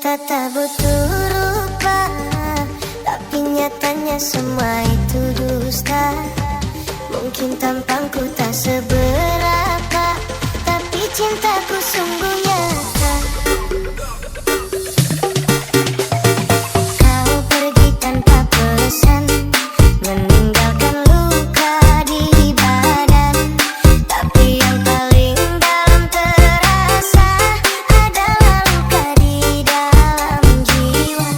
Cinta tak butuh rupa, tapi nyatanya semua itu dusta. Mungkin tampangku tak seberapa, tapi cintaku sungguh nyata. Kau pergi tanpa pesan, meninggalkan luka di badan. Tapi yang paling dalam terasa adalah luka di dalam jiwa.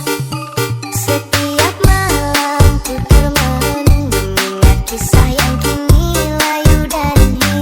Setiap malam ku termenung mengingat kisah yang kini layu dan hilang.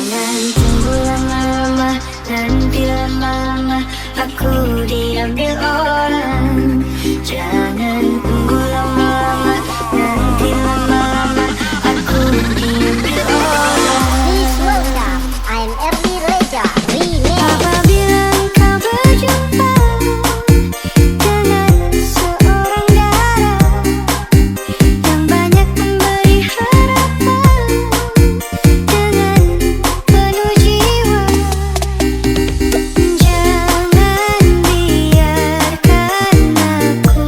Jangan tunggu lama-lama, nanti lama-lama aku diambil orang. Jangan tunggu lama-lama, nanti lama-lama aku diambil orang. Please welcome, I'm Erdi Reja, remix. Apabila engkau berjumpa dengan seorang darah yang banyak memberi harapan dengan penuh jiwa, jangan biarkan aku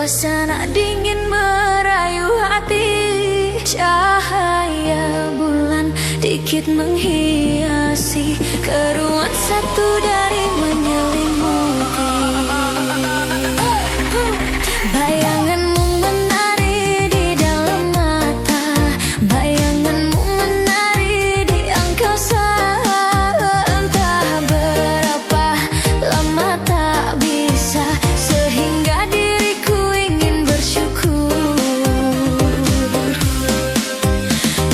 Suasana dingin merayu hati, cahaya bulan dikit menghiasi keruan satu dari menyelimuti. Bayanganmu menari di dalam mata, bayanganmu menari di angkasa. Entah berapa lama tak bisa, sehingga diriku ingin bersyukur.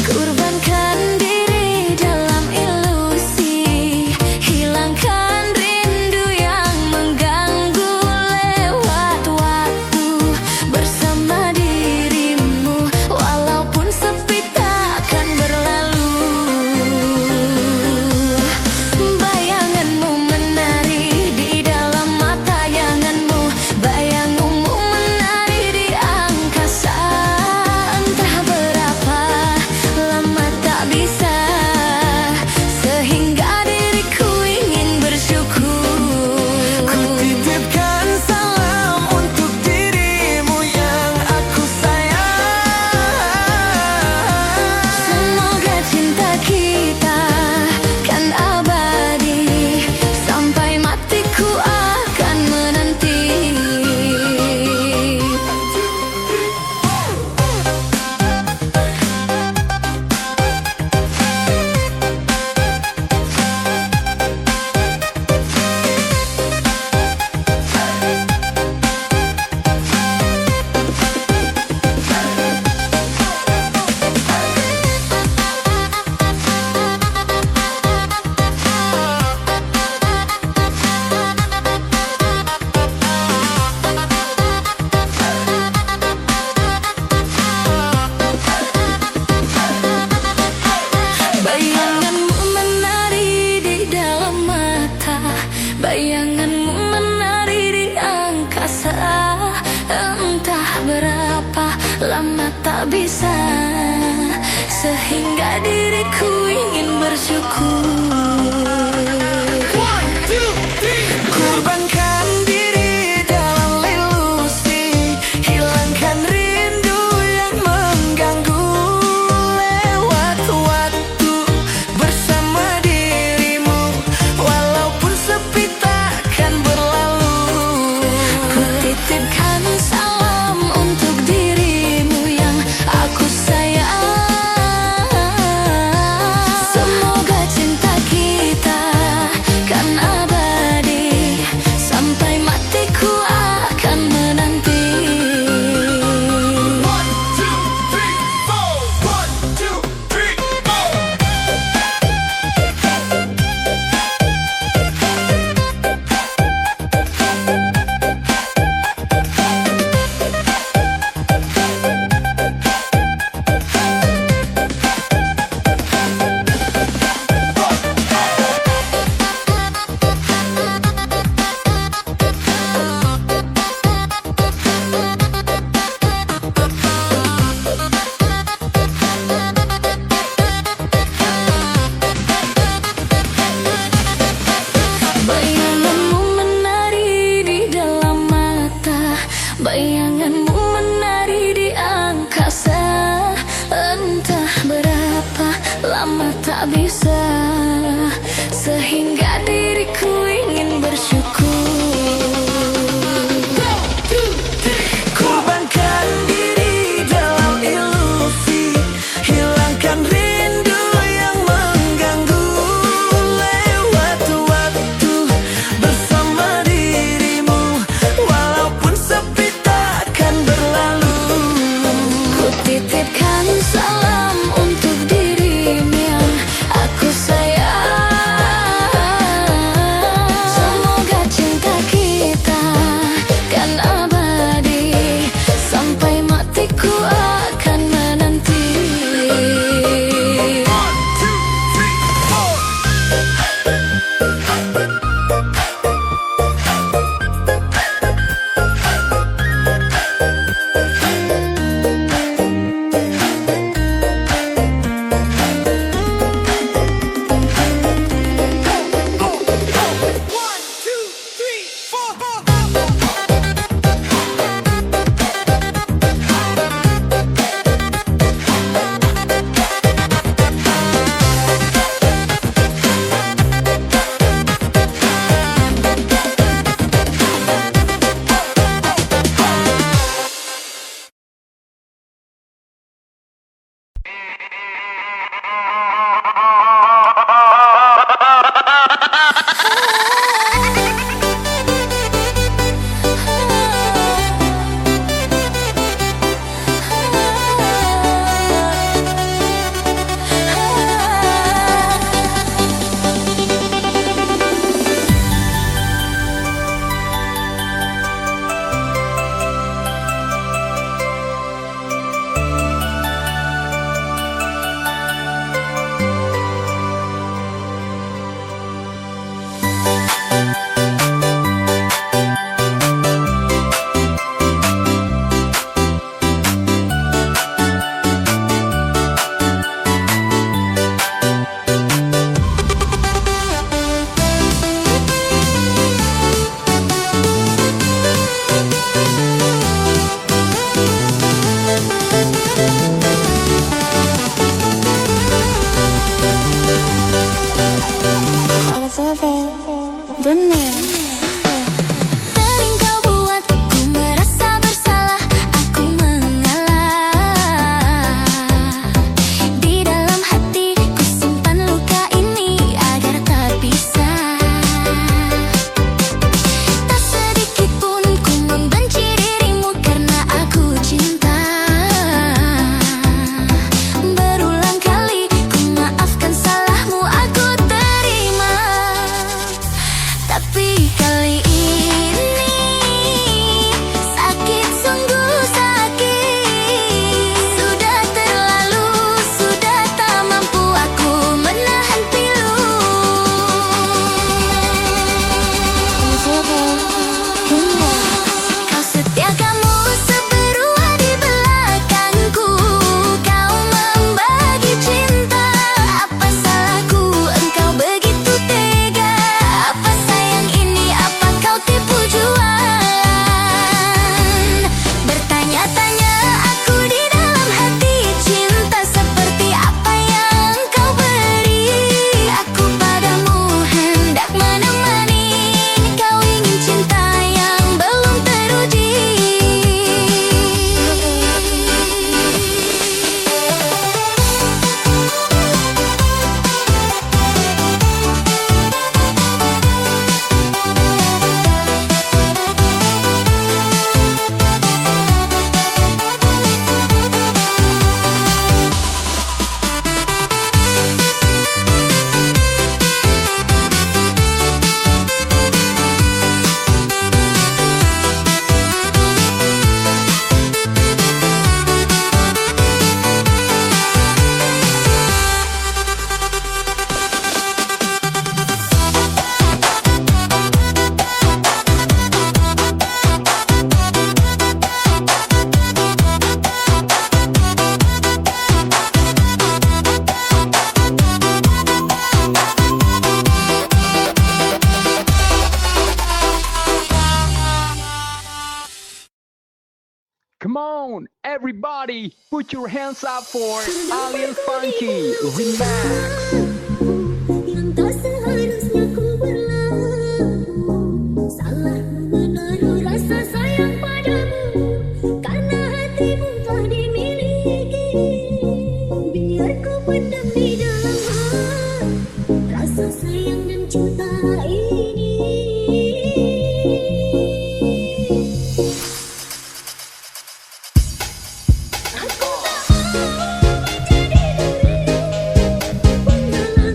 Kurbankan diri dalam ilusi, hilangkan rindu yang mengganggu. Lewat waktu bersama dirimu, walaupun sepi takkan berlalu. Bayanganmu menari di dalam mata, bayanganmu menari di angkasa. Entah berapa lama tak bisa, sehingga diriku ingin bersyukur. Ku titipkan salam untuk dirimu yang aku sayang. Semoga cinta kita kan abadi, sampai matiku akan menanti. Bayanganmu menari di dalam mata, bayanganmu menari di angkasa. Entah berapa lama tak bisa, sehingga diriku ingin bersyukur. Kurbankan diri dalam ilusi, hilangkan rindu yang mengganggu. Lewat waktu bersama dirimu, walaupun sepi takkan berlalu. Ku titipkan salam untuk dirimu yang aku sayang. Semoga cinta kita kan abadi, sampai matiku akan menanti. 1, 2, 3, Bayanganmu menari di dalam mata, bayanganmu menari di angkasa. Entah berapa lama tak bisa, sehingga diriku ingin bersyukur. Kurbankan diri dalam ilusi, hilangkan rindu yang mengganggu. Lewat waktu bersama dirimu, walaupun sepi takkan berlalu. Ku titipkan salam untuk dirimu yang aku sayang. bener. Sering kau buat ku merasa bersalah, aku mengalah. Di dalam hati ku simpan luka ini agar tak bisa. Tak sedikit pun ku membenci dirimu karena aku cinta. Berulang kali ku maafkan salahmu, aku terima. Tapi kali ini sakit, sungguh sakit. Sudah terlalu, sudah tak mampu aku menahan pilu. Kau setia, kamu seberua di belakangku. Kau membagi cinta. Apa salahku engkau begitu tega? Apa sayang ini, apa kau tipu jualan? Bertanya-tanya aku di dalam hati, cinta seperti apa yang kau beri? Aku padamu hendak menemani, kau ingin cinta yang belum teruji. Come on, everybody, put your hands up for Alien Funky Remix. Yang tak seharusnya ku berlaku, salah menaruh rasa sayang padamu, karena hatimu telah dimiliki. Biar ku pendam di dalam hati rasa sayang dan cinta ini. Aku tak mau menjadi dirimu, penghalang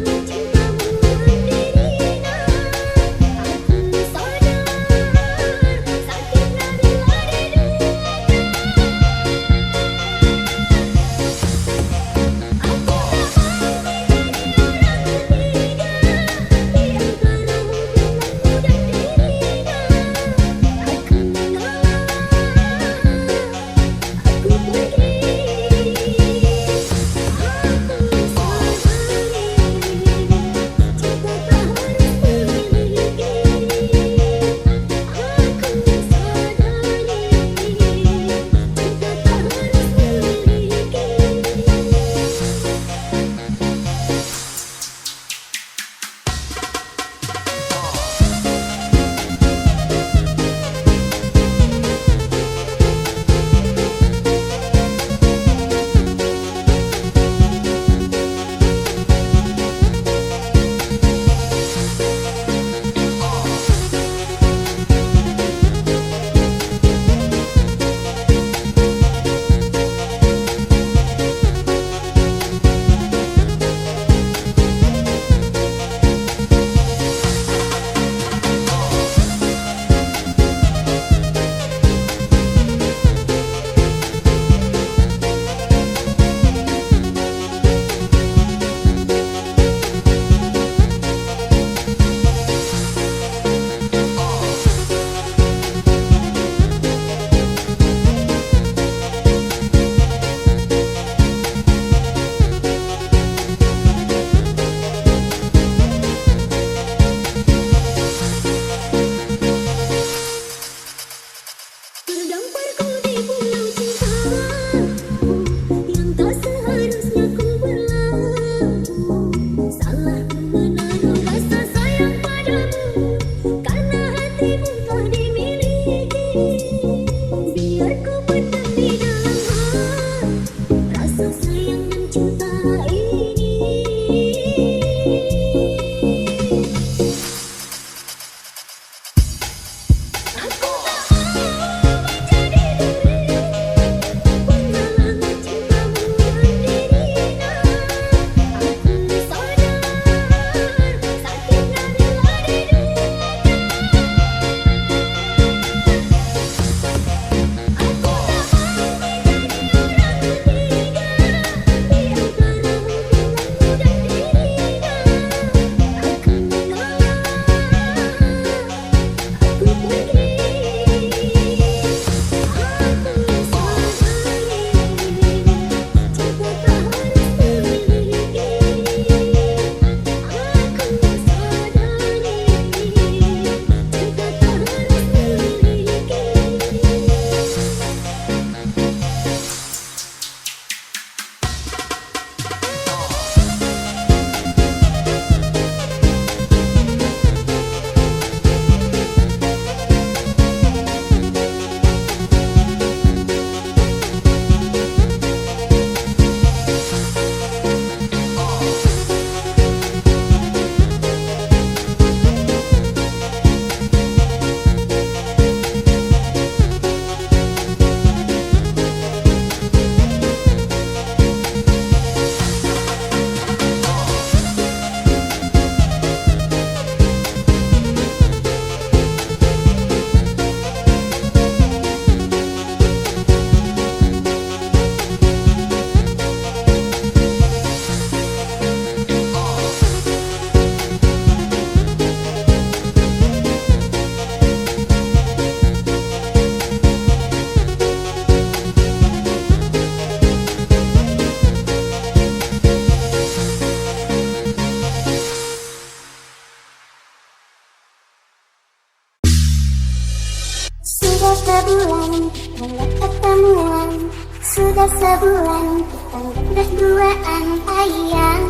sebulan mulai ketemuan, sudah sebulan kita berduaan sayang.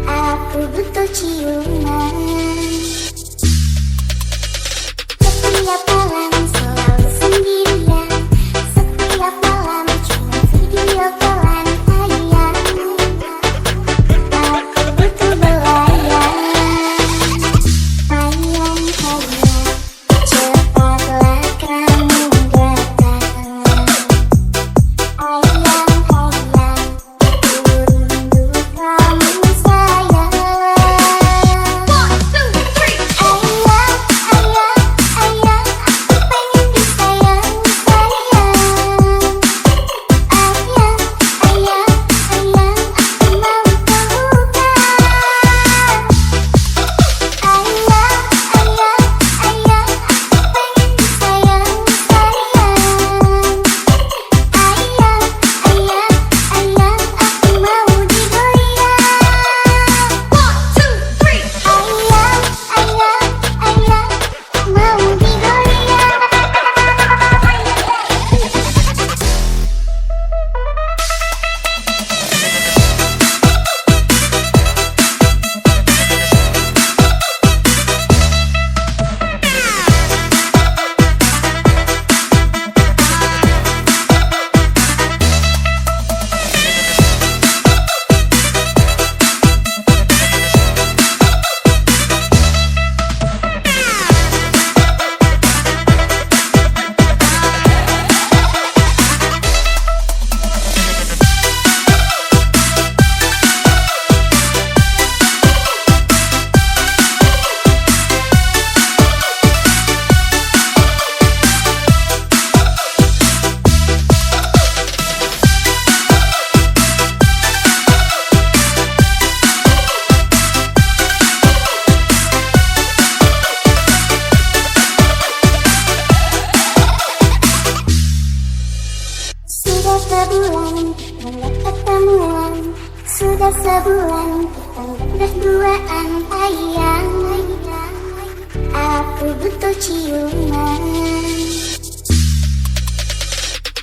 Aku butuh ciuman. Setiap malam selalu sendirian, setiap malam cuma video callan sayang. Aku butuh belayan. Sayang, sayang, cepatlah kamu datang. Sayang, sayang, aku rindu kamu sayang. 1, 2, 3. Ayang, ayang, ayang, aku pengen disayang, sayang. Ayang, ayang, ayang, aku mau pelukan. Ayang, ayang, ayang, aku pengen disayang, sayang. Ayang, ayang, ayang, aku mau digoyang. 1, 2, 3. Ayang, ayang, ayang, mau digoyang. Sudah sebulan mulai ketemuan, sudah sebulan kita berduaan sayang. Aku butuh ciuman.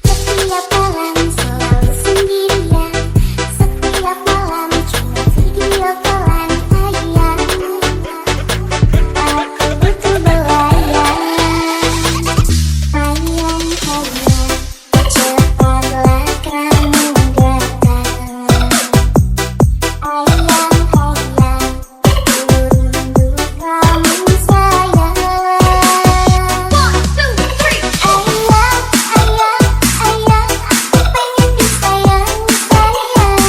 Setiap malam selalu sendirian, setiap malam cuma video callan sayang. Aku butuh belayan. Sayang, sayang, cepatlah kamu datang. Ayang, ayang, aku rindu kamu sayang. 1, 2, 3. Ayang, ayang, ayang, aku pengen disayang, sayang.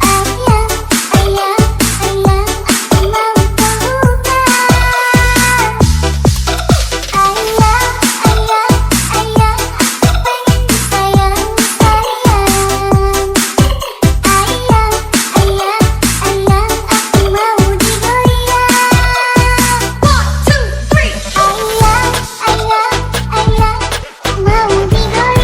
Ayang, ayang, ayang, aku mau pelukan. Ayang, ayang, ayang, aku pengen disayang, sayang. Ayang, ayang, ayang, aku mau digoyang. 1, 2, 3. Ayang, ayang, ayang, mau digoyang.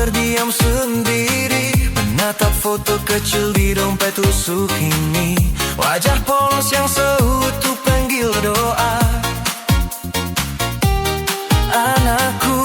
terdiam sendiri, menatap foto kecil di dompet tusuk ini. Wajah polos yang seutuh panggil doa. Anakku,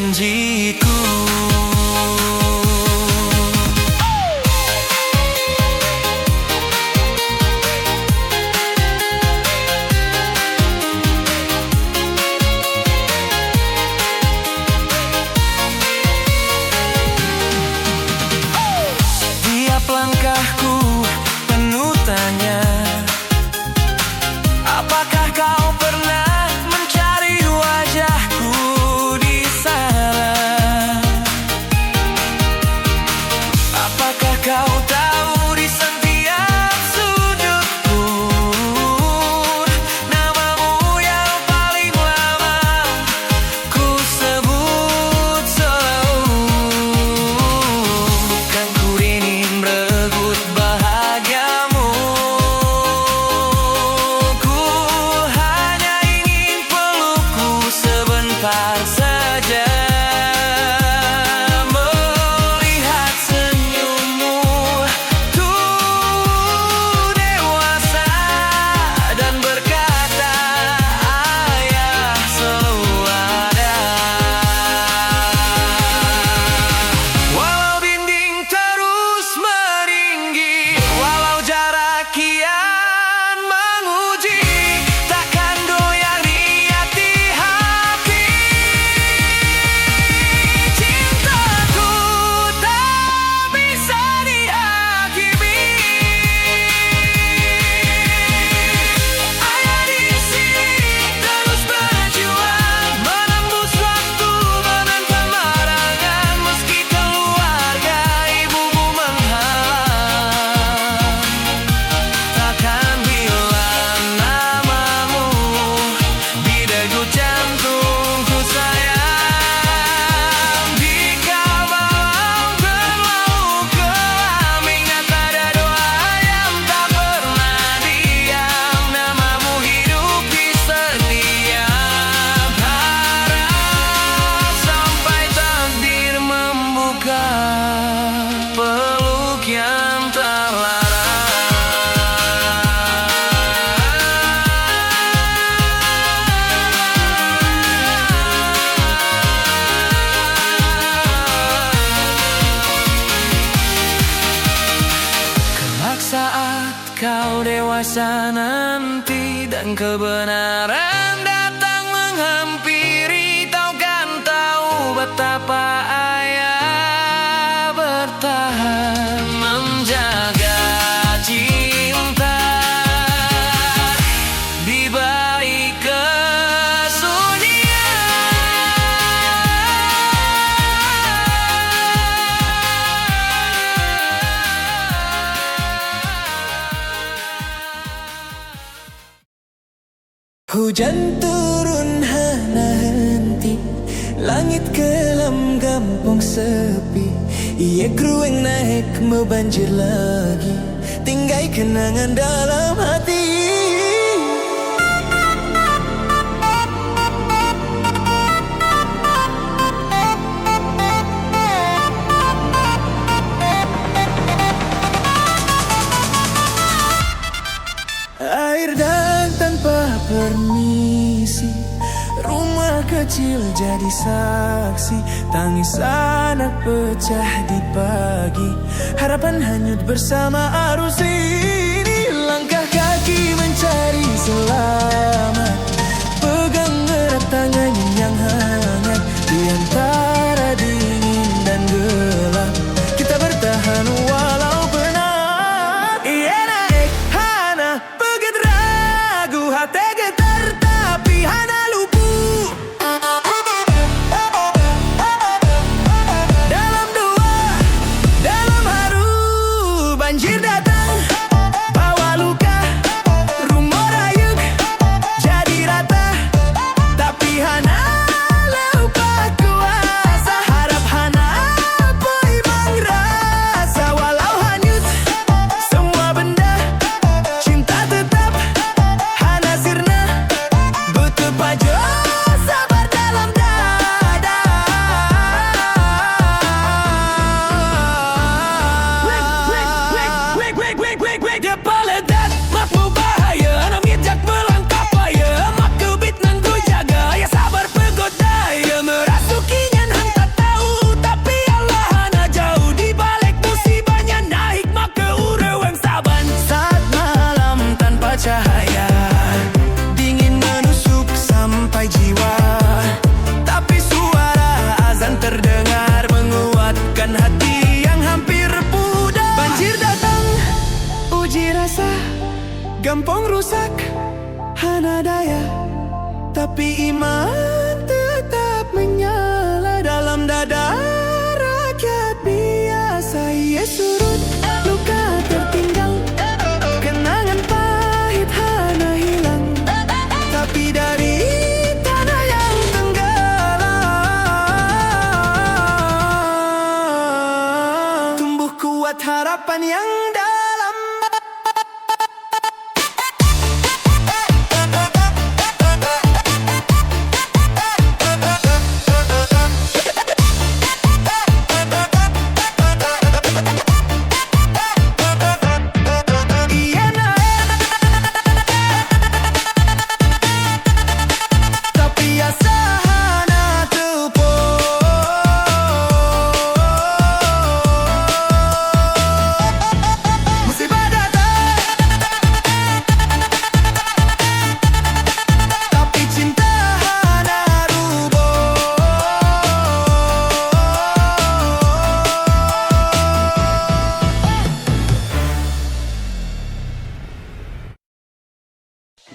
janjiku. Tiap langkahku penuh tanya, apakah kau pernah mencari wajahku di sana? Apakah kau tahu di setiap sudutku namamu yang paling lama ku sebut selalu. Bukan ku ingin merebut bahagiamu, ku hanya ingin pelukku sebentar saja. Melihat senyummu tuh dewasa dan berkata, ayah selalu ada. Walau dinding terus meninggi, walau jarak kian menguji, takkan goyang niat di hati. Cintaku tak bisa dihakimi. Ayah di sini terus berjuang, menembus waktu, menentang larangan, meski keluarga ibumu menghalang. Takkan bilang namamu di degup jantungku sayang. Jika malam berlalu kelam, ingat ada doa yang tak pernah diam. Namamu hidup di setiap harap, sampai takdir membuka peluk yang tak kelak saat kau dewasa nanti dan kebenaran datang menghampiri, kau kan tahu betapa ayah bertahan menjaga cinta di balik kesunyian. Hujan turun hana henti, langit kelam gampang sepi. Ia krueng naik mau banjir lagi, tinggai kenangan dalam hati. Air dan tanpa permisi, rumah kecil jadi saksi. Tangis anak pecah di pagi, harapan hanyut bersama arus ini. Langkah kaki mencari selamat, pegang erat tangannya yang hangat. Di antara dingin dan gelap, kita bertahan walau penat. Iya naik hana pegat ragu, hati getar tapi hana lupu. Dalam doa, dalam haru, banjir datang bawa luka. Rumor rayuk jadi rata, tapi hana gampang rusak, hana daya, tapi iman tetap menyala dalam dada rakyat biasa. Ia surut, luka tertinggal, kenangan pahit hana hilang, tapi dari tanah yang tenggelam tumbuh kuat harapan yang dalam.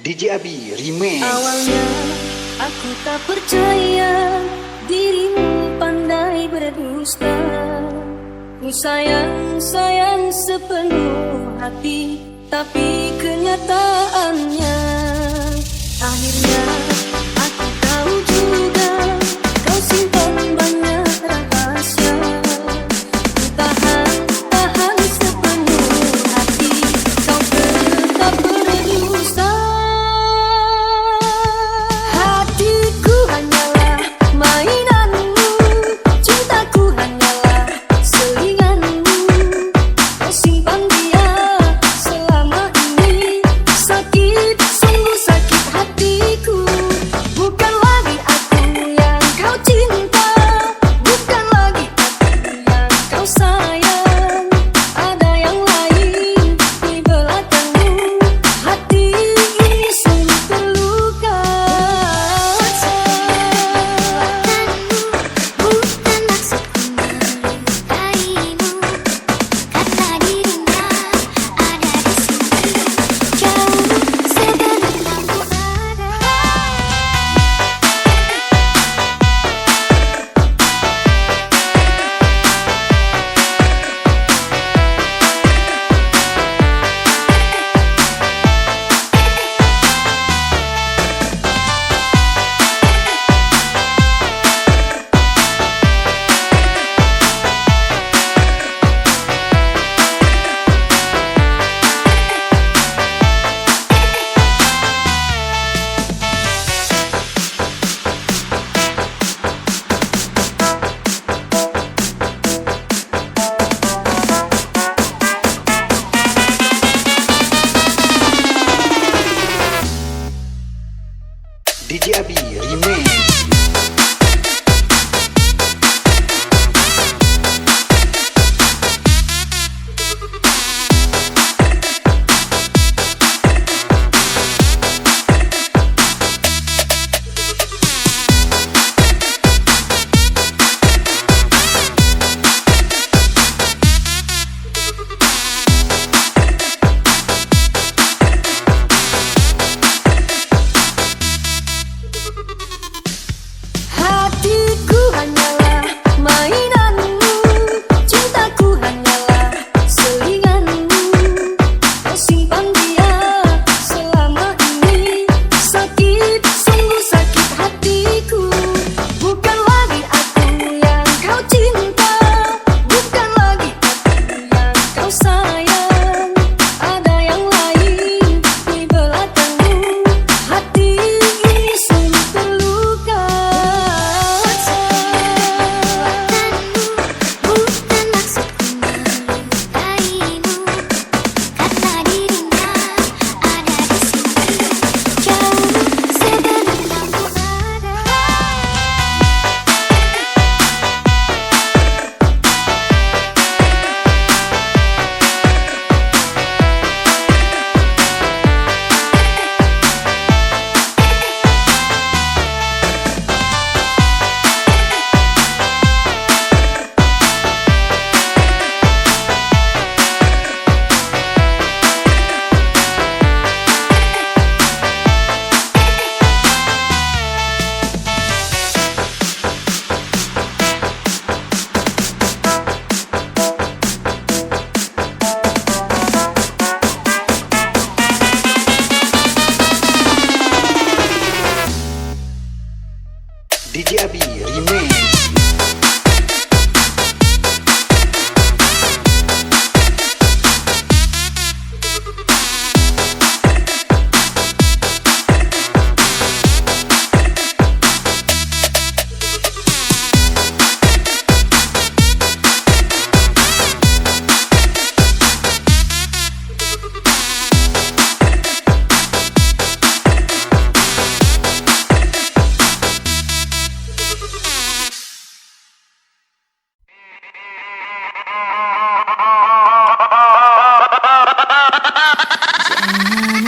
DJ Abi Remix. Awalnya aku tak percaya dirimu pandai berdusta. Ku sayang sepenuh hati, tapi kenyataannya akhirnya aku tahu juga kau simpan banyak rahasia. Ku tahan sepenuh hati, kau tetap berdusta. Hatiku hanyalah mainanmu, cintaku hanyalah selinganmu. Kau simpan dia selama ini, sakit, sungguh sakit hatiku.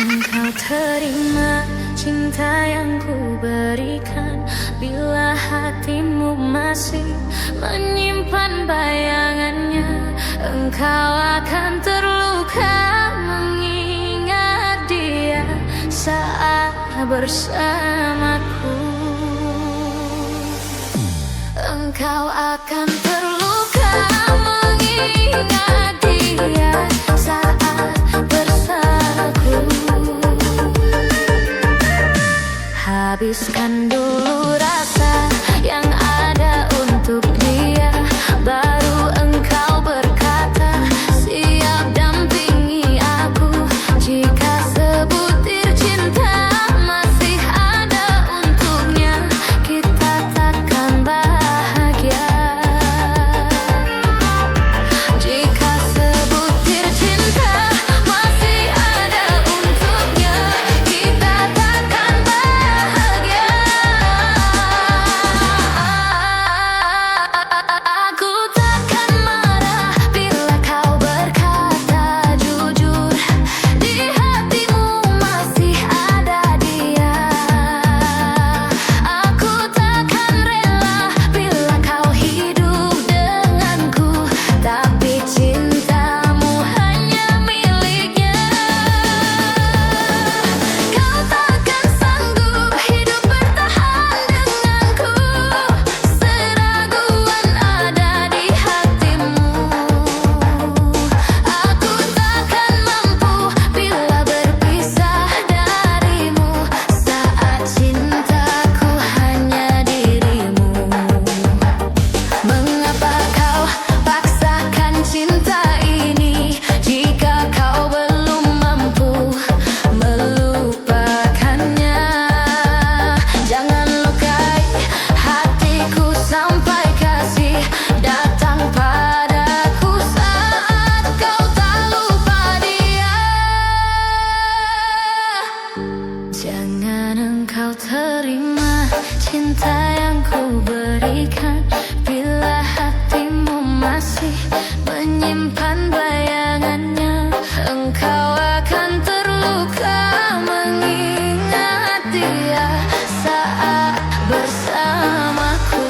Engkau terima cinta yang ku berikan, bila hatimu masih menyimpan bayangannya, engkau akan terluka mengingat dia saat bersamaku. Engkau akan terluka mengingat dia saat bersamaku. Habiskan dulu rasa yang ada untuk dia, baru engkau berkata siap dampingi aku. Jika sebutir cinta masih ada untuknya, kita takkan bahagia. Jika sebutir cinta masih ada untuknya, kita takkan bahagia. Aku takkan marah bila kau berkata jujur, di hatimu masih ada dia. Aku takkan rela bila kau hidup denganku, tapi cintamu hanya miliknya. Kau takkan sanggup hidup bertahan denganku, seraguan ada di hatimu. Aku takkan mampu bila berpisah darimu, saat cintaku hanya dirimu. Mengapa kau paksakan cinta ini, jika kau belum mampu melupakannya? Jangan lukai hatiku sampai kasih datang padaku saat kau tak lupa dia. Jangan engkau terima cinta yang ku berikan, bila hatimu masih menyimpan bayangannya, engkau akan terluka mengingat dia saat bersamaku.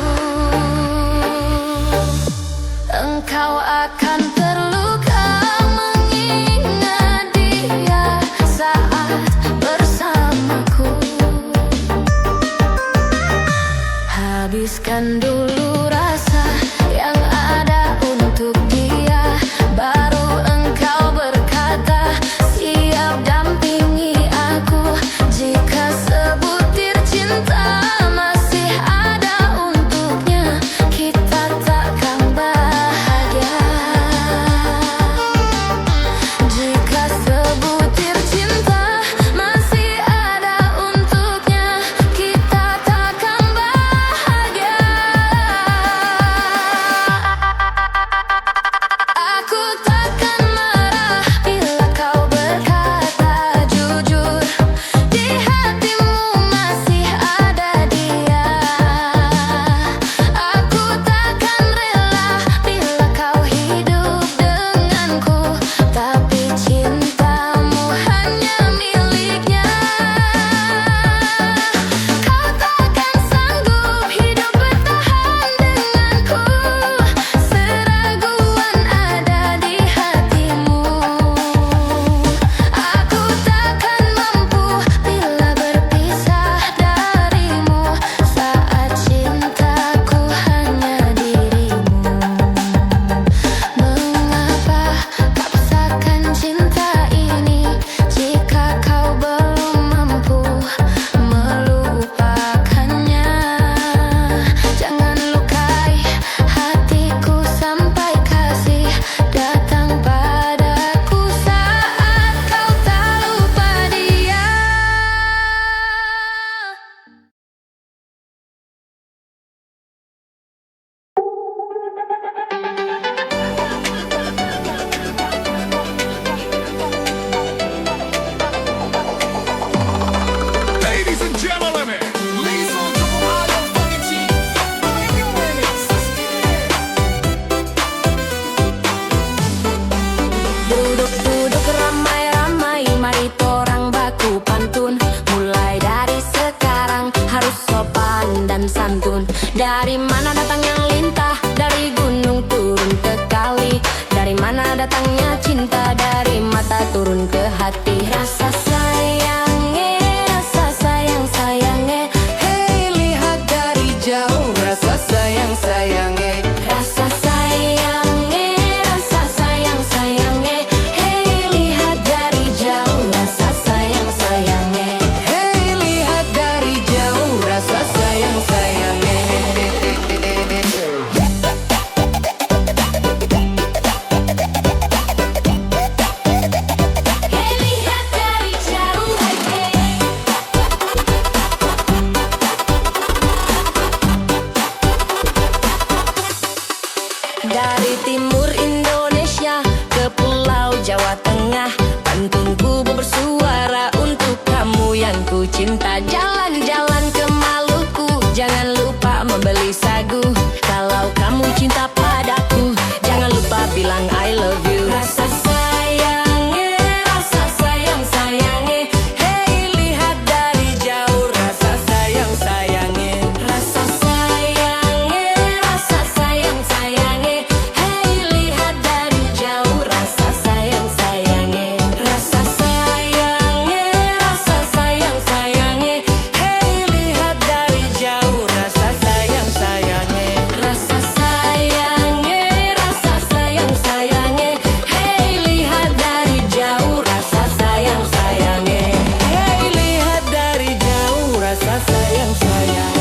Engkau akan terluka mengingat dia saat bersamaku. Habiskan dulu rasa yang ada untuk dia, baru engkau berkata siap dampingi aku. Jika sebutir cinta masih ada untuknya, kita takkan bahagia. Jika sebutir cinta masih ada untuknya, kita takkan bahagia. Dari mana datangnya lintah, dari gunung turun ke kali. Dari mana datangnya cinta, dari mata turun ke hati. Rasa sayangnya, rasa sayang sayangnya. Hey, lihat dari jauh rasa sayang sayangnya. Rasa sayangnya, rasa sayang sayangnya. Hey, lihat dari jauh rasa sayang sayangnya. Hey, lihat dari jauh rasa sayang sayangnya. Hey, lihat dari jauh, dari timur Indonesia ke pulau Jawa Tengah, pantungku bersuara untuk kamu yang ku cinta. Jalan-jalan ke Maluku, jangan lupa membeli sagu. Kalau kamu cinta padaku, jangan lupa bilang I love you. Rasa sayangnya, rasa sayang sayangnya. Hey, lihat dari jauh rasa sayang sayangnya. Rasa sayangnya, rasa sayang sayangnya. Hey, lihat dari jauh rasa sayang sayangnya. Rasa sayangnya, rasa sayang sayangnya. Hey, lihat dari jauh rasa sayang sayangnya. Rasa sayangnya, rasa sayang sayangnya. Hey, lihat dari jauh rasa sayang sayangnya. Hey, lihat dari jauh rasa sayang sayangnya.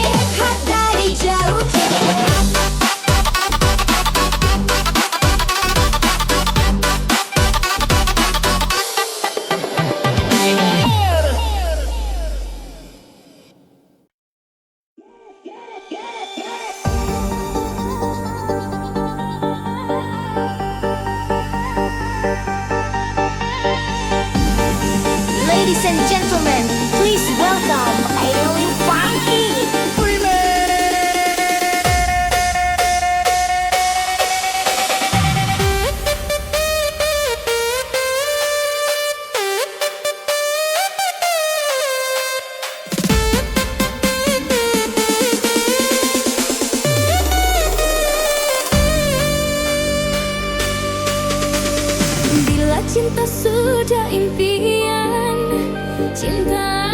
Lihat dari jauh. Ladies and gentlemen, please welcome Alien Funky. Bila cinta sudah impian, cinta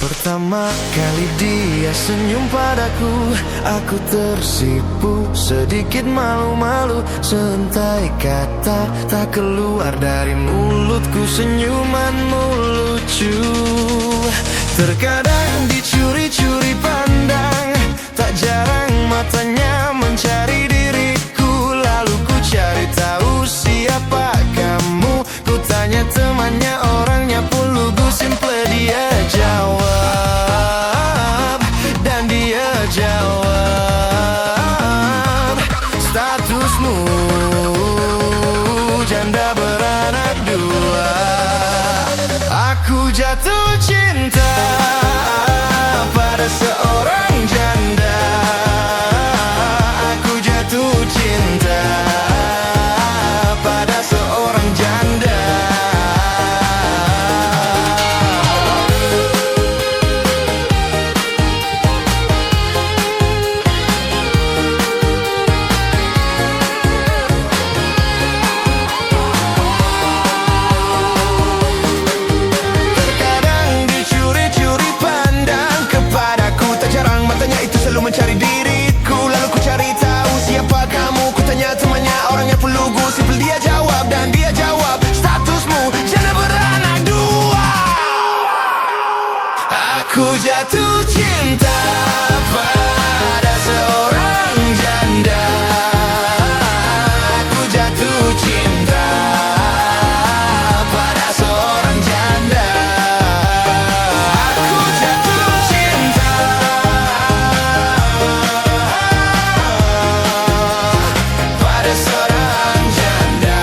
Pertama kali dia senyum padaku, aku tersipu, sedikit malu-malu. Sentai kata tak keluar dari mulutku, senyumanmu lucu. Terkadang dicuri-curi pandang, tak jarang matanya mencari diriku. Lalu ku cari tahu siapa kamu, ku tanya temannya, orangnya pun lugu. Simple dia jawab, dan dia jawab, statusmu janda beranak dua. Aku jatuh cinta pada seorang janda. Aku jatuh cinta pada seorang janda. Mencari diriku, lalu ku cari tahu siapa kamu. Ku tanya temannya, orangnya pun lugu. Simple dia jawab, dan dia jawab, statusmu janda beranak dua. Aku jatuh cinta pada seorang janda. Aku jatuh cinta pada seorang janda. Aku jatuh cinta pada seorang janda.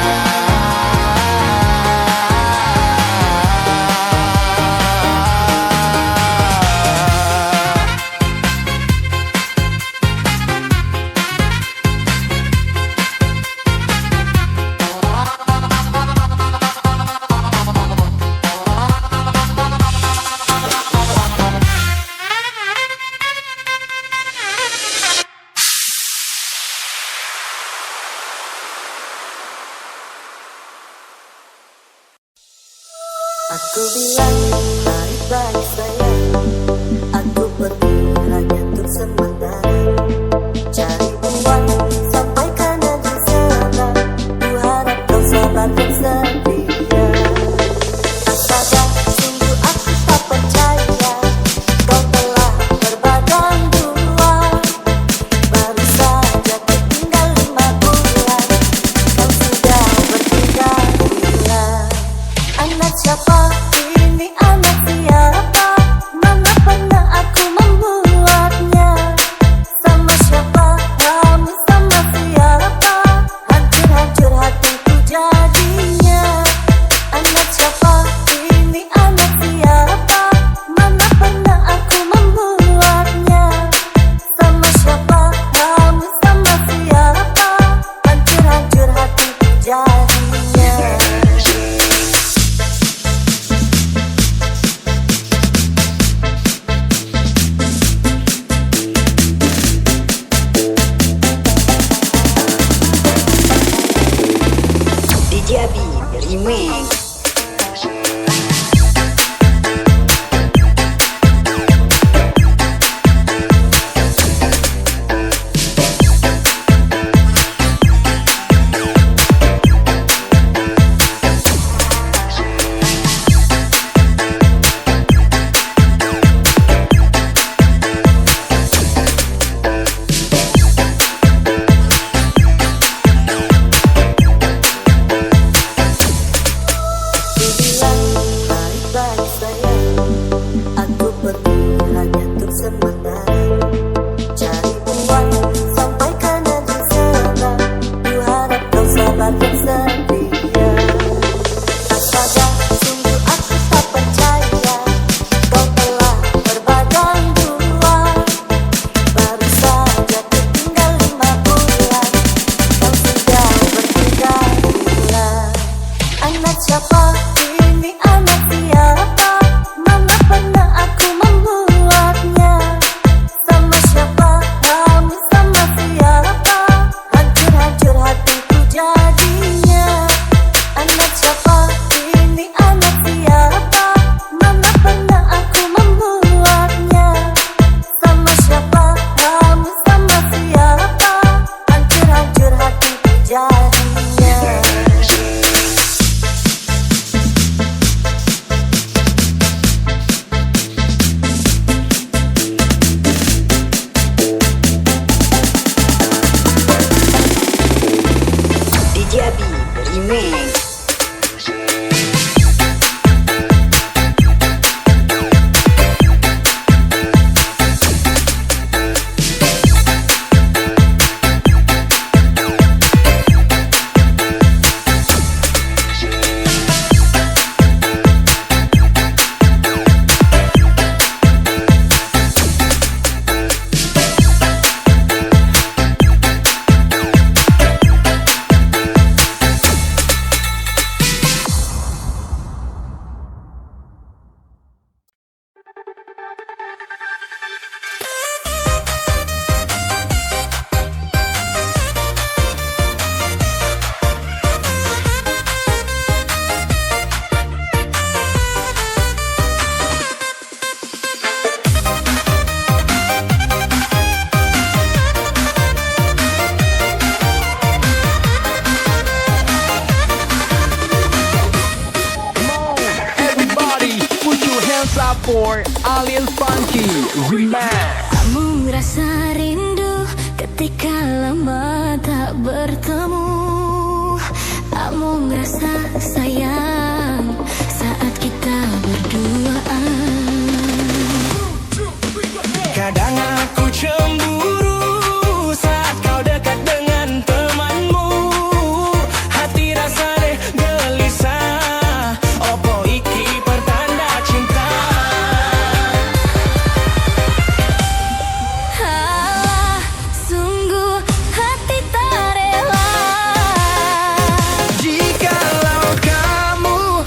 for Alien Funky Remix. Kamu ngerasa rindu ketika lama tak bertemu. Kamu ngerasa sayang saat kita berduaan. Kadang aku cemburu saat kau dekat dengan temanmu. Hati rasa deh gelisah, opo iki pertanda cinta. Halah, sungguh hati tak rela. Jikalau kamu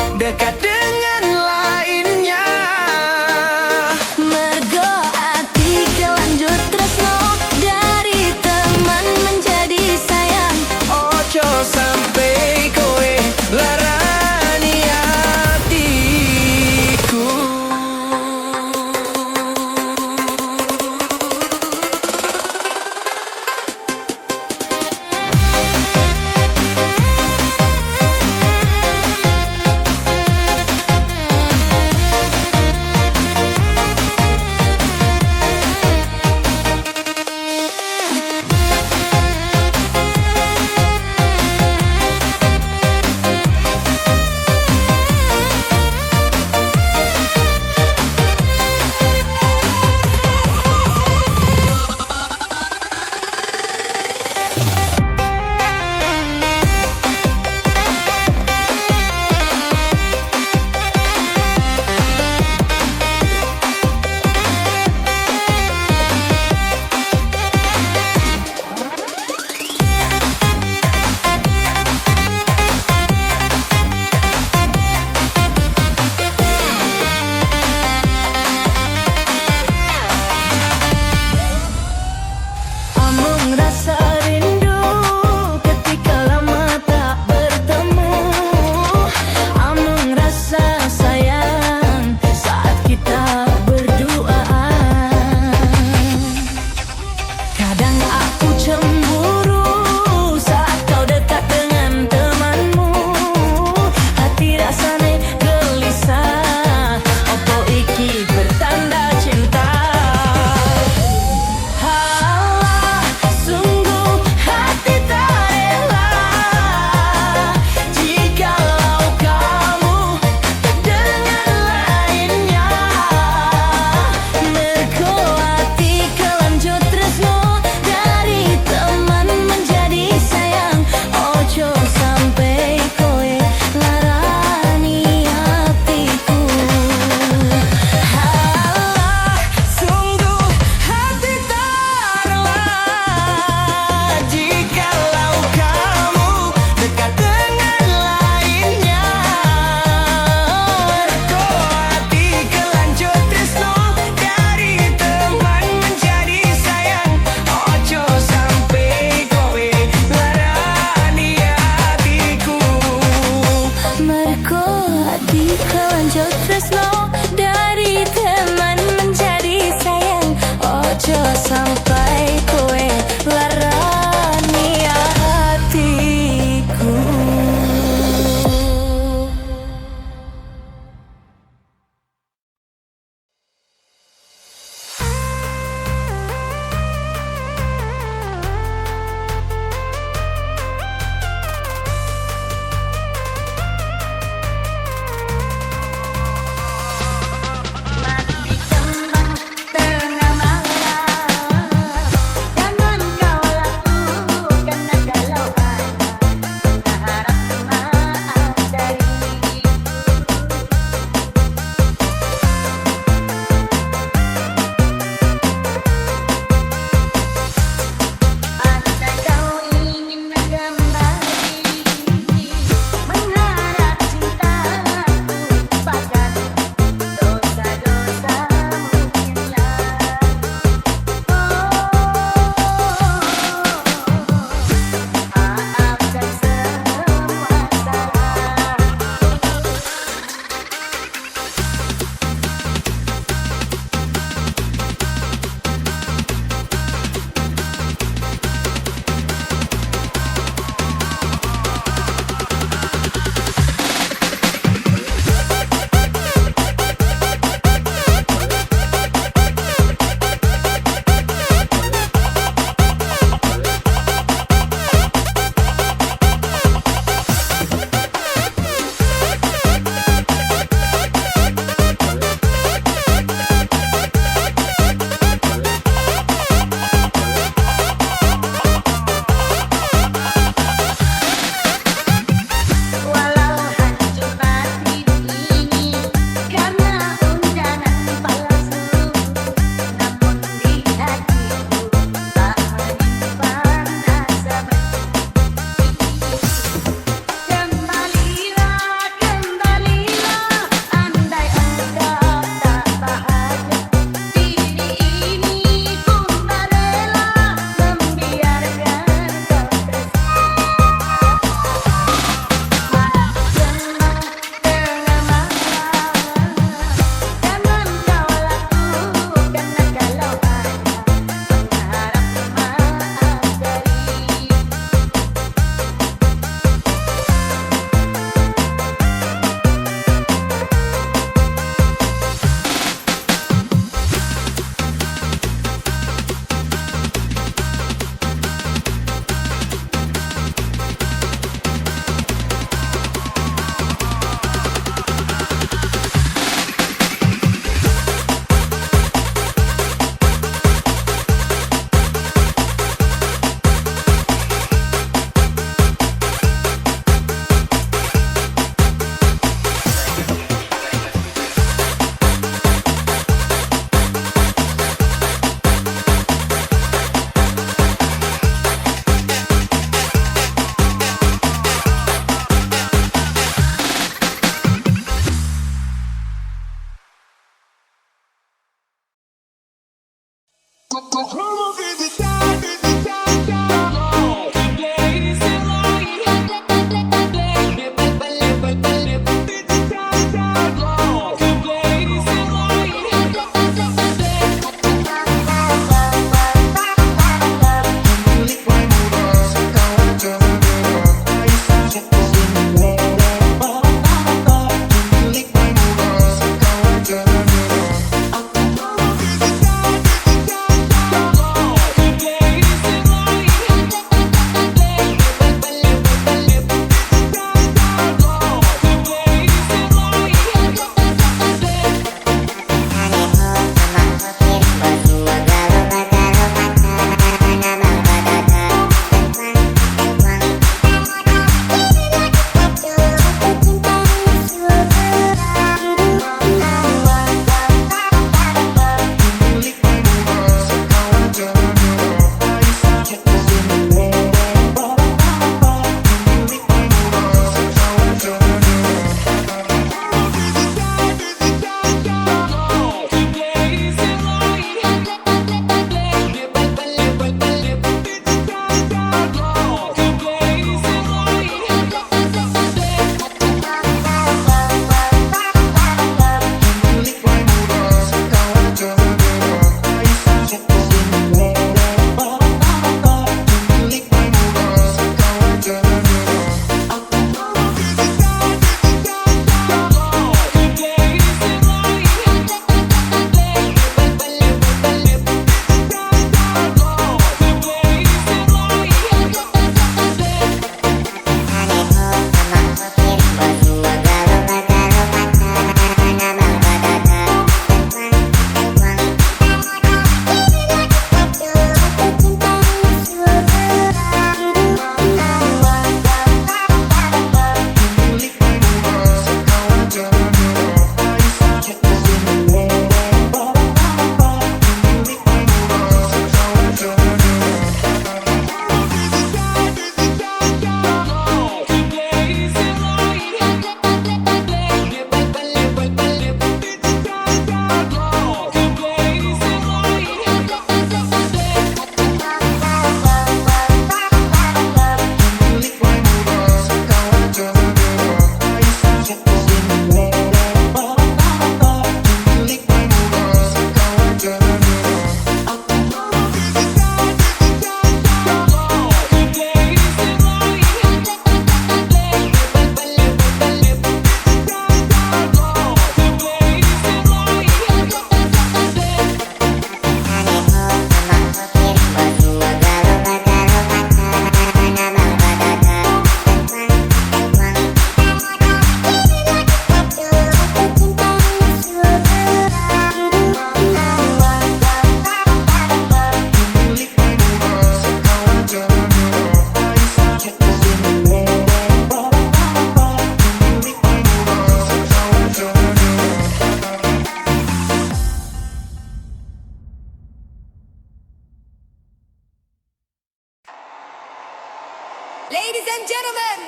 Ladies and gentlemen,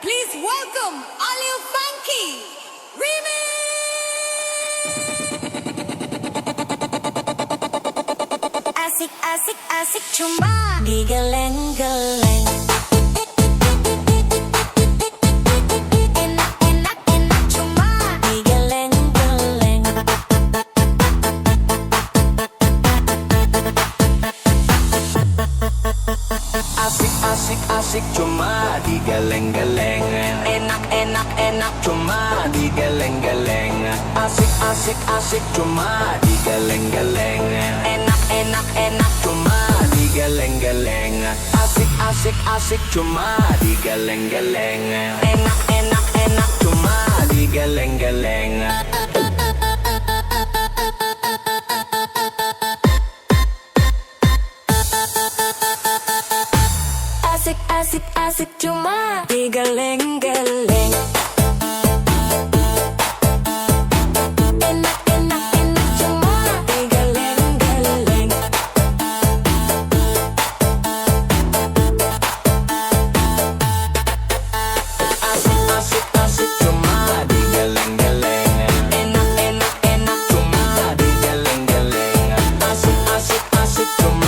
please welcome Alil Funky Remix. Asik asik asik cuma digeleng-geleng. Enak enak enak cuma digeleng-geleng. Asik asik asik cuma digeleng-geleng. Enak enak enak Cuma digeleng-geleng. Asik asik asik cuma digeleng-geleng. enak enak enak Cuma digeleng-geleng. Asik asik asik cuma digeleng-geleng. enak enak enak Cuma digeleng-geleng. asik asik asik cuma digeleng-geleng. Enak enak enak cuma digeleng-geleng. Asik asik asik cuma digeleng-geleng. Enak enak enak Cuma digeleng-geleng. Asik asik asik cuma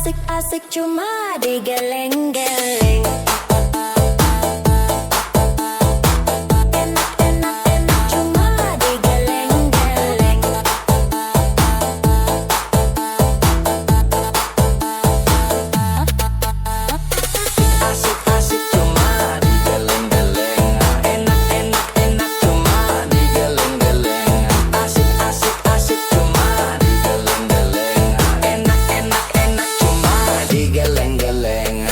asik-asik cuma digeleng-geleng. Enak-enak cuma digeleng-geleng. Asik-asik cuma digeleng-geleng. Enak-enak cuma digeleng-geleng. Asik-asik cuma digeleng-geleng. Enak-enak cuma digeleng-geleng.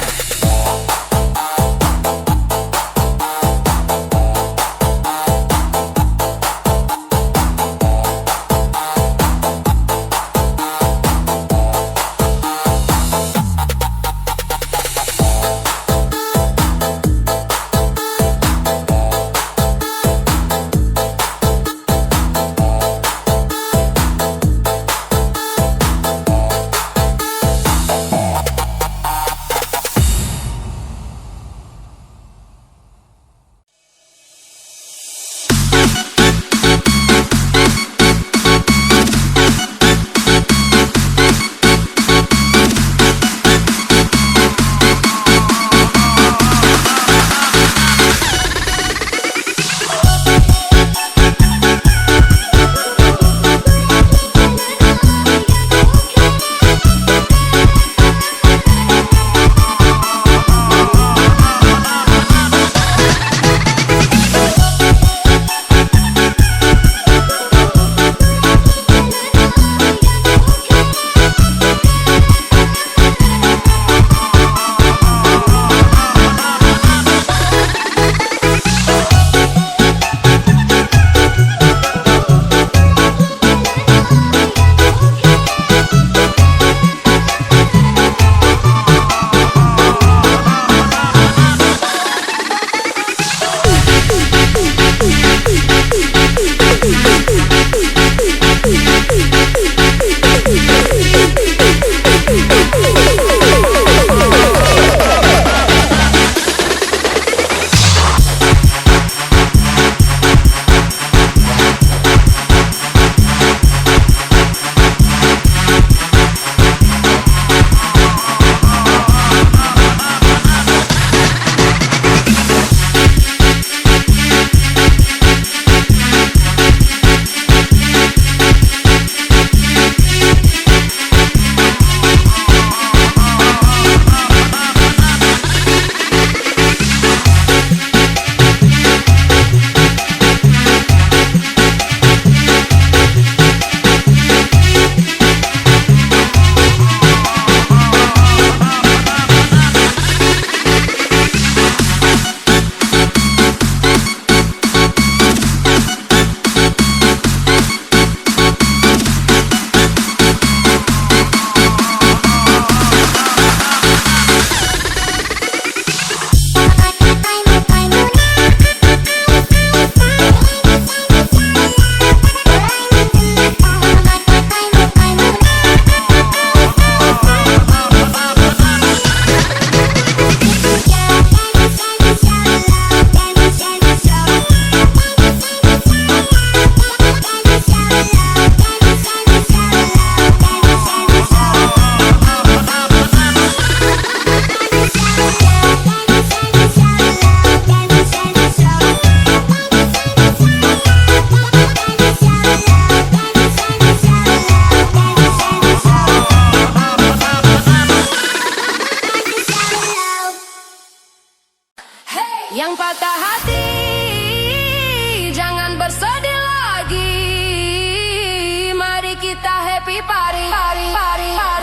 Yang patah hati jangan bersedih lagi. Mari kita happy party, party, party, party.